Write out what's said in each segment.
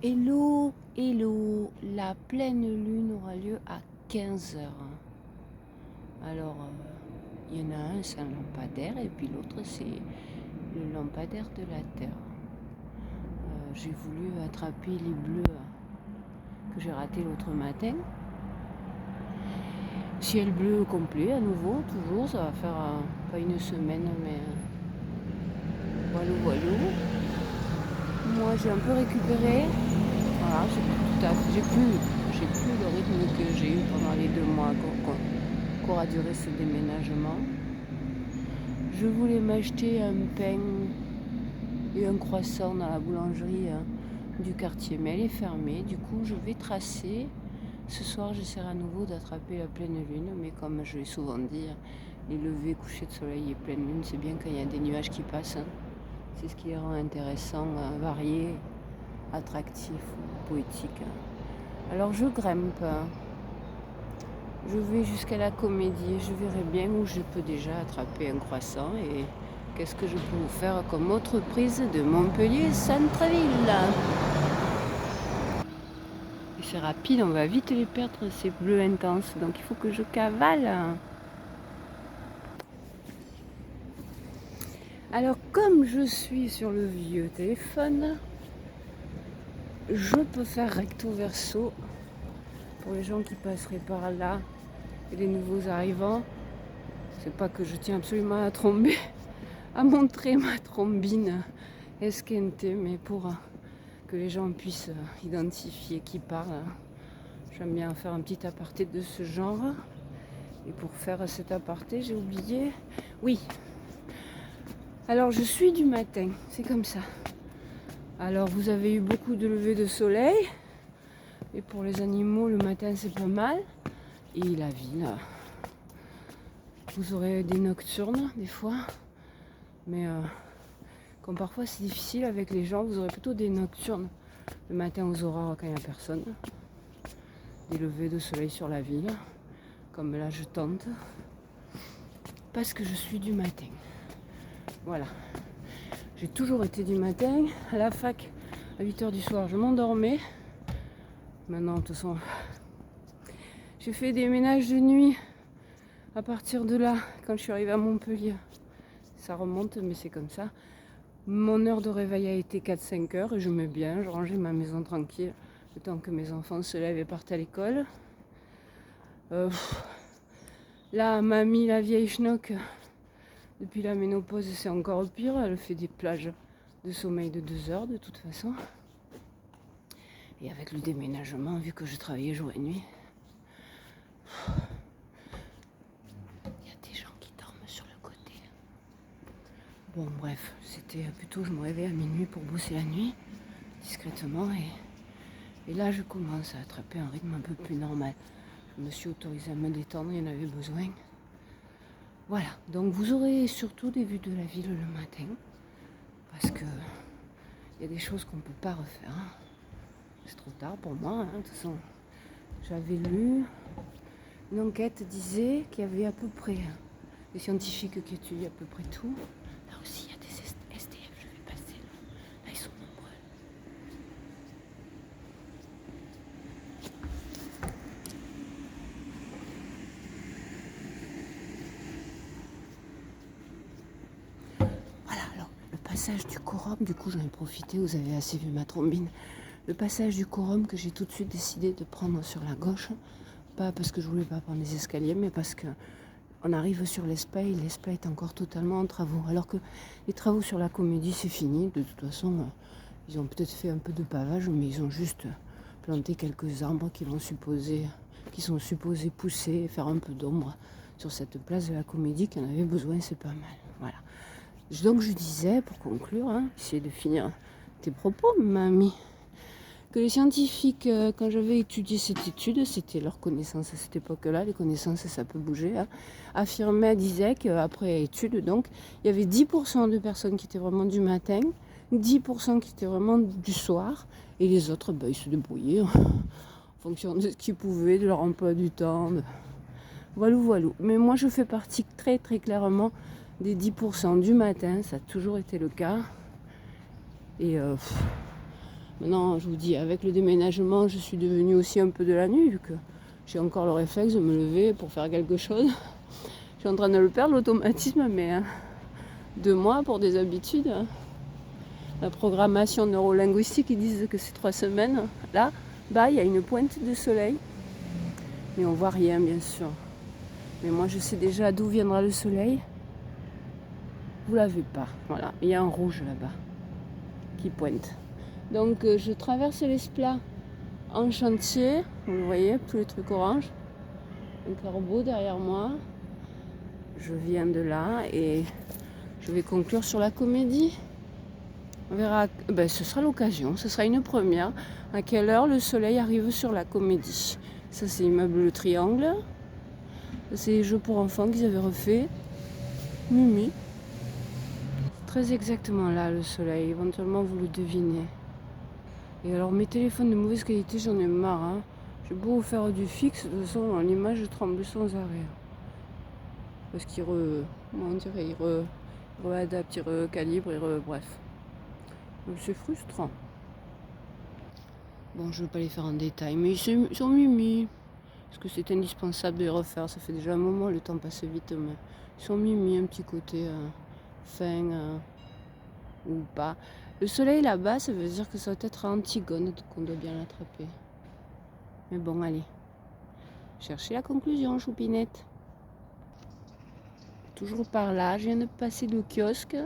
Hello, hello, la pleine lune aura lieu à 15 heures. Alors, il y en a un, c'est un lampadaire, et puis l'autre, c'est le lampadaire de la Terre. J'ai voulu attraper les bleus que j'ai ratés l'autre matin. Ciel bleu complet à nouveau, toujours, ça va faire pas une semaine, mais voilou voilou. Moi, j'ai un peu récupéré. Voilà, j'ai plus le rythme que j'ai eu pendant les 2 mois qu'aura duré ce déménagement. Je voulais m'acheter un pain et un croissant dans la boulangerie du quartier, mais elle est fermée. Du coup, je vais tracer. Ce soir, j'essaierai à nouveau d'attraper la pleine lune, mais comme je l'ai souvent dit, les levées, couchers de soleil et pleine lune, c'est bien quand il y a des nuages qui passent. C'est ce qui les rend intéressants, variés, attractifs, poétiques. Alors je grimpe. Je vais jusqu'à la Comédie, je verrai bien où je peux déjà attraper un croissant et qu'est-ce que je peux vous faire comme autre prise de Montpellier centre-ville. Et c'est rapide, on va vite les perdre, ces bleus intenses, donc il faut que je cavale. Alors comme je suis sur le vieux téléphone, je peux faire recto verso pour les gens qui passeraient par là et les nouveaux arrivants. C'est pas que je tiens absolument à tromber, à montrer ma trombine esquintée, mais pour que les gens puissent identifier qui parle. J'aime bien faire un petit aparté de ce genre. Et pour faire cet aparté, j'ai oublié. Oui. Alors je suis du matin, c'est comme ça. Alors vous avez eu beaucoup de levées de soleil. Et pour les animaux, le matin c'est pas mal. Et la ville, vous aurez des nocturnes des fois. Mais comme parfois c'est difficile avec les gens, vous aurez plutôt des nocturnes le matin aux aurores quand il n'y a personne. Des levées de soleil sur la ville, comme là je tente, parce que je suis du matin. Voilà. J'ai toujours été du matin. À la fac, à 8h du soir, je m'endormais. Maintenant, de toute façon, j'ai fait des ménages de nuit à partir de là, quand je suis arrivée à Montpellier. Ça remonte, mais c'est comme ça. Mon heure de réveil a été 4-5 heures et je mets bien, je rangeais ma maison tranquille le temps que mes enfants se lèvent et partent à l'école. Là, mamie, la vieille schnock, depuis la ménopause, c'est encore pire. Elle fait des plages de sommeil de 2 heures de toute façon. Et avec le déménagement, vu que je travaillais jour et nuit, il y a des gens qui dorment sur le côté. Bon, bref, c'était plutôt, je me réveille à minuit pour bosser la nuit, discrètement. Et là, je commence à attraper un rythme un peu plus normal. Je me suis autorisée à me détendre, il y en avait besoin. Voilà, donc vous aurez surtout des vues de la ville le matin, parce que il y a des choses qu'on ne peut pas refaire. C'est trop tard pour moi, de toute façon. J'avais lu, une enquête disait qu'il y avait à peu près des scientifiques qui étudient à peu près tout. Là aussi, il y a des SDF, je vais passer. Là, ils sont nombreux. Voilà, alors, le passage du Corum, du coup, j'en ai profité, vous avez assez vu ma trombine. Le passage du Corum que j'ai tout de suite décidé de prendre sur la gauche, pas parce que je voulais pas prendre les escaliers, mais parce que on arrive sur l'Espagne, l'Espagne est encore totalement en travaux. Alors que les travaux sur la Comédie, c'est fini. De toute façon, ils ont peut-être fait un peu de pavage, mais ils ont juste planté quelques arbres qui sont supposés pousser et faire un peu d'ombre sur cette place de la Comédie qui en avait besoin, c'est pas mal. Voilà. Donc je disais, pour conclure, essayer de finir tes propos, mamie, que les scientifiques, quand j'avais étudié cette étude, c'était leur connaissance à cette époque-là, les connaissances ça peut bouger, affirmaient, disaient qu'après étude, donc, il y avait 10% de personnes qui étaient vraiment du matin, 10% qui étaient vraiment du soir, et les autres, ils se débrouillaient en fonction de ce qu'ils pouvaient, de leur emploi du temps, voilou voilou. Mais moi je fais partie très très clairement des 10% du matin, ça a toujours été le cas, et Maintenant, je vous dis, avec le déménagement, je suis devenue aussi un peu de la nuit, vu que j'ai encore le réflexe de me lever pour faire quelque chose. Je suis en train de le perdre, l'automatisme, mais 2 mois pour des habitudes. La programmation neurolinguistique, ils disent que c'est 3 semaines. Là, il y a une pointe de soleil, mais on voit rien, bien sûr. Mais moi, je sais déjà d'où viendra le soleil. Vous l'avez pas, voilà. Il y a un rouge là-bas qui pointe. Donc, je traverse l'Esplat en chantier. Vous le voyez, tous les trucs orange. Un corbeau derrière moi. Je viens de là et je vais conclure sur la Comédie. On verra, ce sera l'occasion, ce sera une première. À quelle heure le soleil arrive sur la Comédie. Ça, c'est l'immeuble Le Triangle. Ça, c'est les jeux pour enfants qu'ils avaient refait. Mimi. Très exactement là, le soleil. Éventuellement, vous le devinez. Et alors, mes téléphones de mauvaise qualité, j'en ai marre. Hein. J'ai beau vous faire du fixe, de toute façon, l'image tremble sans arrêt. Parce qu'il réadapte, il recalibre, bref. Donc, c'est frustrant. Bon, je ne vais pas les faire en détail, mais ils sont mimi. Parce que c'est indispensable de les refaire. Ça fait déjà un moment, le temps passe vite, mais ils sont mimi, un petit côté fin ou pas. Le soleil là-bas, ça veut dire que ça doit être à Antigone qu'on doit bien l'attraper. Mais bon, allez. Cherchez la conclusion, choupinette. Toujours par là, je viens de passer le kiosque.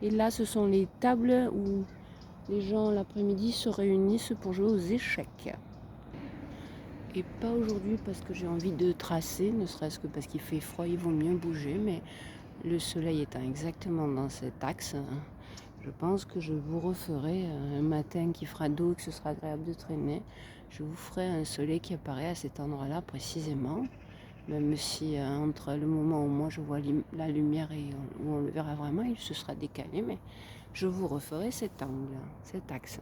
Et là, ce sont les tables où les gens l'après-midi se réunissent pour jouer aux échecs. Et pas aujourd'hui parce que j'ai envie de tracer, ne serait-ce que parce qu'il fait froid, il vaut mieux bouger. Mais le soleil étant exactement dans cet axe, je pense que je vous referai un matin qui fera doux et que ce sera agréable de traîner. Je vous ferai un soleil qui apparaît à cet endroit-là précisément. Même si entre le moment où moi je vois la lumière et où on le verra vraiment, il se sera décalé. Mais je vous referai cet angle, cet axe.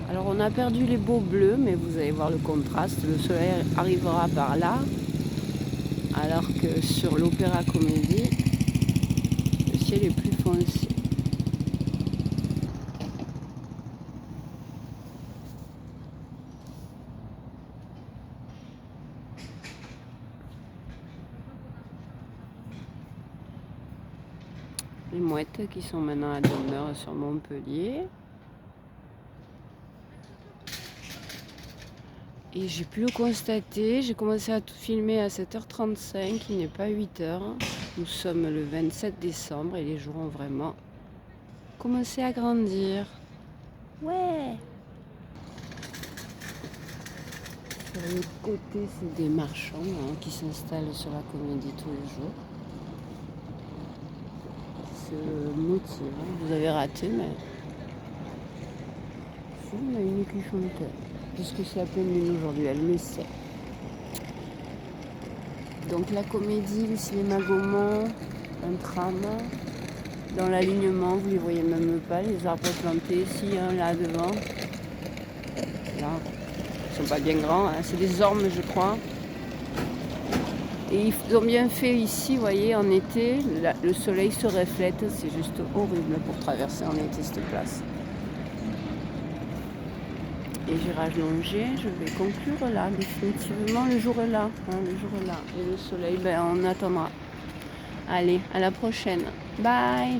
Alors on a perdu les beaux bleus, mais vous allez voir le contraste. Le soleil arrivera par là, alors que sur l'Opéra Comédie, le ciel est plus foncé. Les mouettes qui sont maintenant à demeure sur Montpellier. Et j'ai pu le constater, j'ai commencé à tout filmer à 7h35, il n'est pas 8h. Nous sommes le 27 décembre et les jours ont vraiment commencé à grandir. Ouais! Sur le côté, c'est des marchands qui s'installent sur la Comédie tous les jours. Se motivent, vous avez raté, mais on a une qui chante. Puisque c'est la pleine lune aujourd'hui, elle le sait. Donc la Comédie, le cinéma Gaumont, un tram. Dans l'alignement, vous les voyez même pas, les arbres plantés. Si, là devant. Là, ils sont pas bien grands, hein. C'est des ormes, je crois. Et ils ont bien fait ici, vous voyez, en été, le soleil se reflète. C'est juste horrible pour traverser en été cette place. Et virage longé, je vais conclure là, définitivement, le jour est là, le jour est là. Et le soleil, on attendra. Allez, à la prochaine. Bye!